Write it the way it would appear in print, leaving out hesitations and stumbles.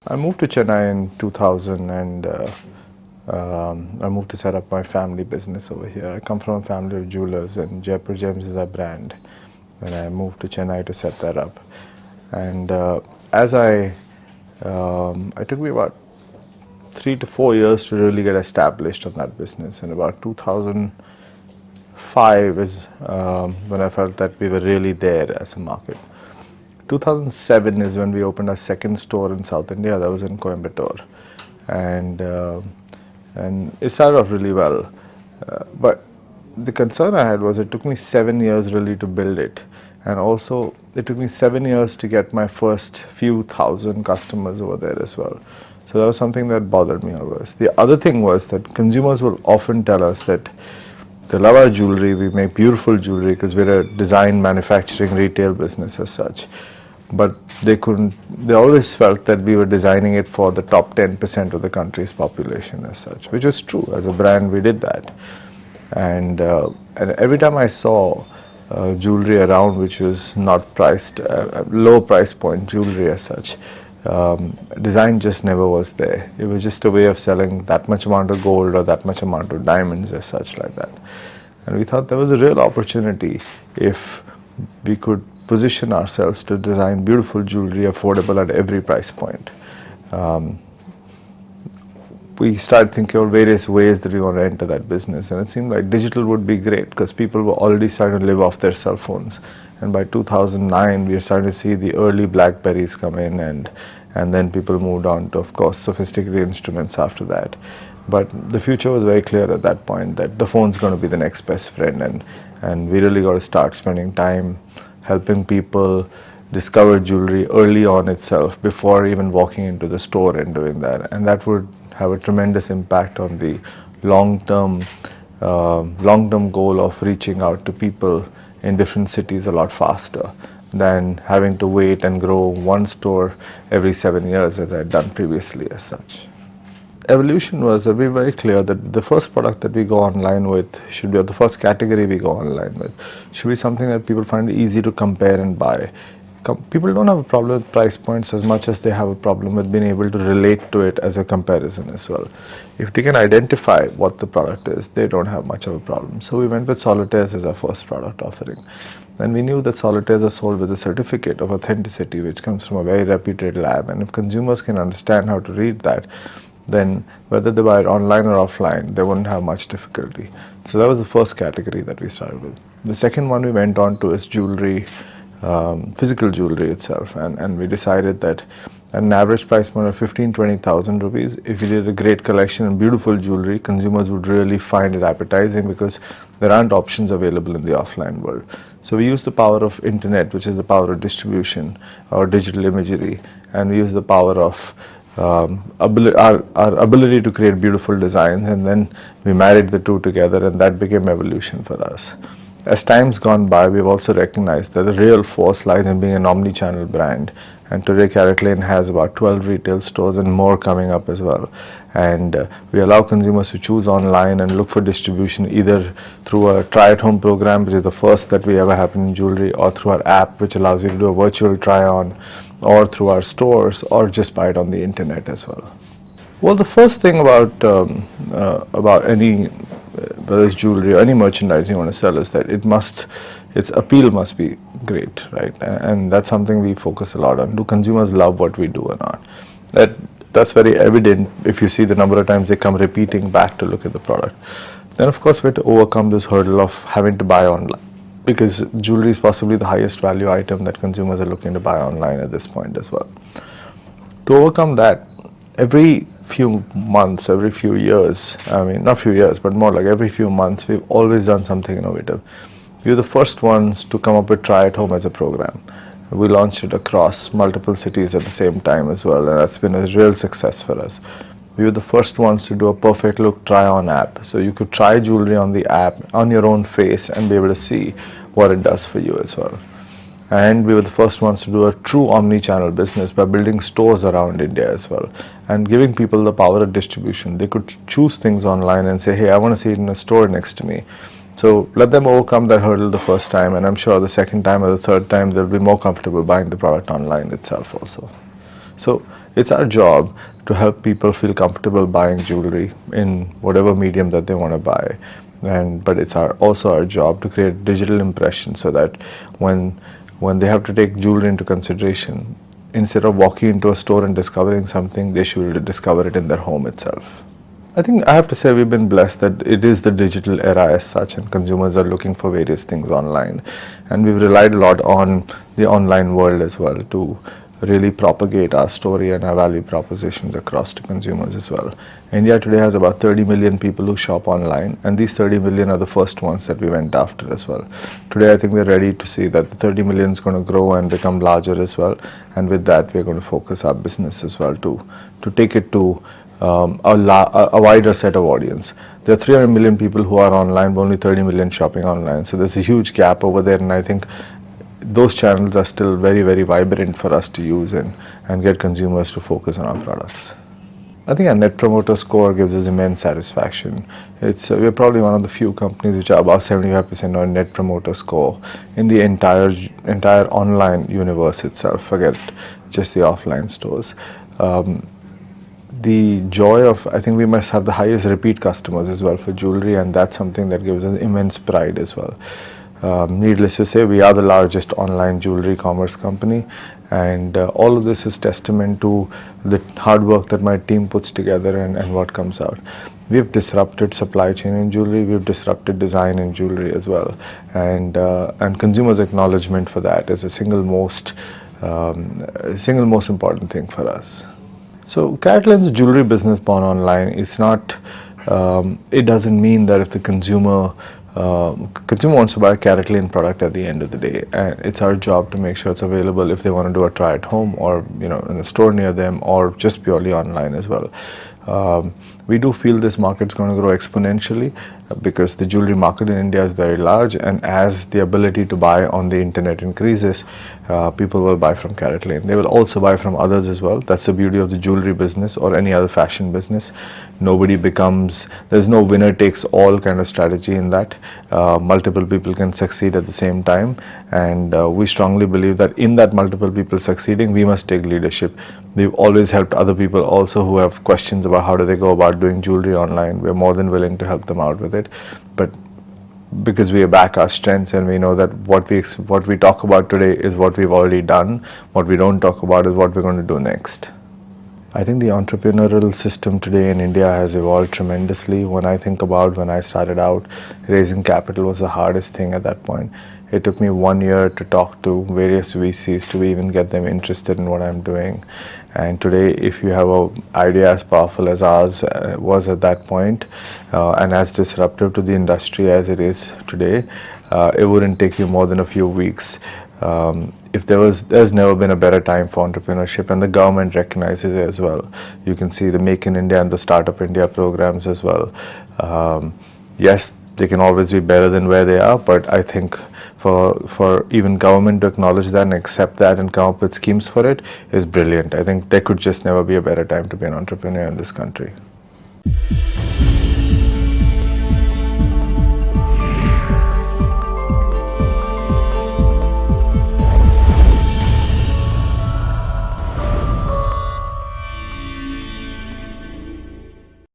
I moved to Chennai in 2000 and I moved to set up my family business over here. I come from a family of jewelers and Jaipur Gems is our brand. And I moved to Chennai to set that up. And as it took me about 3 to 4 years to really get established on that business. And about 2005 is when I felt that we were really there as a market. 2007 is when we opened our second store in South India. That was in Coimbatore, and it started off really well. But the concern I had was it took me 7 years really to build it, and also it took me 7 years to get my first few thousand customers over there as well. So that was something that bothered me always. The other thing was that consumers will often tell us that they love our jewelry, we make beautiful jewelry because we're a design, manufacturing, retail business as such. But they always felt that we were designing it for the top 10% of the country's population as such, which was true. As a brand, we did that. And every time I saw jewelry around which was not priced, low price point jewelry as such, design just never was there. It was just a way of selling that much amount of gold or that much amount of diamonds as such like that. And we thought there was a real opportunity if we could position ourselves to design beautiful jewelry affordable at every price point. We started thinking of various ways that we want to enter that business, and it seemed like digital would be great because people were already starting to live off their cell phones. And by 2009 we were starting to see the early Blackberries come in, and then people moved on to, of course, sophisticated instruments after that. But the future was very clear at that point that the phone's going to be the next best friend, and we really got to start spending time helping people discover jewelry early on itself before even walking into the store and doing that. And that would have a tremendous impact on the long-term goal of reaching out to people in different cities a lot faster than having to wait and grow one store every 7 years as I had done previously as such. Evolution was that we were very clear that the first product that we go online with should be, or the first category we go online with, should be something that people find easy to compare and buy. People don't have a problem with price points as much as they have a problem with being able to relate to it as a comparison as well. If they can identify what the product is, they don't have much of a problem. So we went with solitaires as our first product offering. And we knew that solitaires are sold with a certificate of authenticity which comes from a very reputed lab. And if consumers can understand how to read that, then whether they buy it online or offline, they wouldn't have much difficulty. So that was the first category that we started with. The second one we went on to is jewelry, physical jewelry itself, and we decided that at an average price point of 15,000-20,000 rupees, if you did a great collection of beautiful jewelry, consumers would really find it appetizing because there aren't options available in the offline world. So we use the power of internet, which is the power of distribution or digital imagery, and we use the power of our ability to create beautiful designs, and then we married the two together, and that became evolution for us. As time's gone by, we've also recognized that the real force lies in being an omni-channel brand, and today CaratLane has about 12 retail stores and more coming up as well. And we allow consumers to choose online and look for distribution either through a try-at-home program, which is the first that we ever happen in jewelry, or through our app, which allows you to do a virtual try-on, or through our stores, or just buy it on the internet as well. Well, the first thing about any, whether it's jewelry or any merchandise you want to sell, is that its appeal must be great, right? And that's something we focus a lot on. Do consumers love what we do or not? That's very evident if you see the number of times they come repeating back to look at the product. Then of course we have to overcome this hurdle of having to buy online, because jewelry is possibly the highest value item that consumers are looking to buy online at this point as well. To overcome that, every few months, every few years, I mean not few years, but more like every few months, we've always done something innovative. We were the first ones to come up with Try at Home as a program. We launched it across multiple cities at the same time as well, and that's been a real success for us. We were the first ones to do a perfect look try-on app, so you could try jewelry on the app on your own face and be able to see what it does for you as well. And we were the first ones to do a true omni-channel business by building stores around India as well, and giving people the power of distribution. They could choose things online and say, hey, I want to see it in a store next to me. So let them overcome that hurdle the first time, and I'm sure the second time or the third time they'll be more comfortable buying the product online itself also. So it's our job to help people feel comfortable buying jewelry in whatever medium that they want to buy. But it's also our job to create digital impressions so that when they have to take jewelry into consideration, instead of walking into a store and discovering something, they should discover it in their home itself. I think I have to say we've been blessed that it is the digital era as such, and consumers are looking for various things online, and we've relied a lot on the online world as well to really propagate our story and our value propositions across to consumers as well. India today has about 30 million people who shop online, and these 30 million are the first ones that we went after as well. Today I think we're ready to see that the 30 million is going to grow and become larger as well, and with that we're going to focus our business as well to take it to a wider set of audience. There are 300 million people who are online, but only 30 million shopping online. So there's a huge gap over there, and I think those channels are still very, very vibrant for us to use and get consumers to focus on our products. I think our Net Promoter Score gives us immense satisfaction. We're probably one of the few companies which are above 75% on Net Promoter Score in the entire online universe itself. Forget just the offline stores. The joy of, I think we must have the highest repeat customers as well for jewelry, and that's something that gives us immense pride as well. Needless to say, we are the largest online jewelry commerce company, and all of this is testament to the hard work that my team puts together and what comes out. We've disrupted supply chain in jewelry, we've disrupted design in jewelry as well, and consumers' acknowledgement for that is the single most important thing for us. So CaratLane's jewelry business born online, it's not, it doesn't mean that if the consumer wants to buy a CaratLane product at the end of the day, and it's our job to make sure it's available if they want to do a try at home or in a store near them, or just purely online as well. We do feel this market's going to grow exponentially because the jewelry market in India is very large, and as the ability to buy on the internet increases, people will buy from CaratLane. They will also buy from others as well. That's the beauty of the jewelry business or any other fashion business. There's no winner takes all kind of strategy in that. Multiple people can succeed at the same time, and we strongly believe that in that multiple people succeeding, we must take leadership. We've always helped other people also who have questions about how do they go about doing jewelry online. We're more than willing to help them out with it, but because we back our strengths and we know that what we talk about today is what we've already done, what we don't talk about is what we're going to do next. I think the entrepreneurial system today in India has evolved tremendously. When I think about when I started out, raising capital was the hardest thing at that point. It took me 1 year to talk to various VCs to even get them interested in what I'm doing. And today, if you have an idea as powerful as ours was at that point, and as disruptive to the industry as it is today, it wouldn't take you more than a few weeks. There's never been a better time for entrepreneurship, and the government recognizes it as well. You can see the Make in India and the Startup India programs as well. Yes, they can always be better than where they are, but I think for even government to acknowledge that and accept that and come up with schemes for it is brilliant. I think there could just never be a better time to be an entrepreneur in this country.